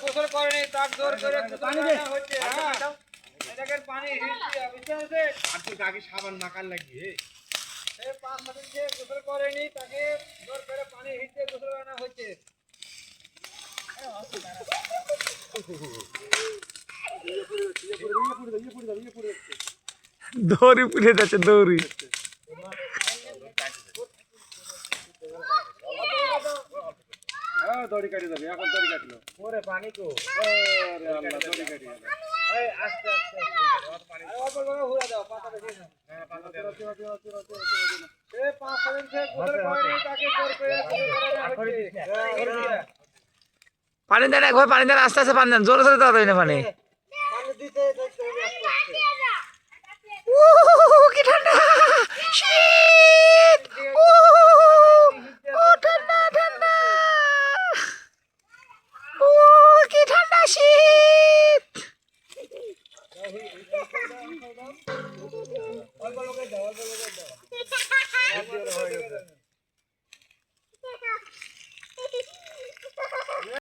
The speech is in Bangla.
গোসল করেনি তাক জোর করে পানি হচ্ছে পানি আগে সাবান মাখার লাগিয়ে 5 মিনিট যে গোসল করেনি তাকে জোর করে পানি হিটে গোসল করানো হচ্ছে। দৌড়ি পুড়ে যাচ্ছে দৌড়ি। দড়ি কাটি যাবে এখন দড়ি কাটলো ওরে পানি তো দড়ি কাটি আস্তে আস্তে পানি অল্প করে ঘুরা দাও পাতা বেশি না হ্যাঁ পাতা দাও এ 5 মিনিট থেকে গোসল করেনি তাকে জোর করে পানি দেন একবার পানি দেন আস্তে আস্তে পানি দেন জোরে জোরে তাড়াতাড়ি না পানি দিতে দেখতে হবে আস্তে আস্তে। কি ঠান্ডা শীত ও ঠান্ডা ঠান্ডা ও কি ঠান্ডা শীত। অল্প লোকে দাও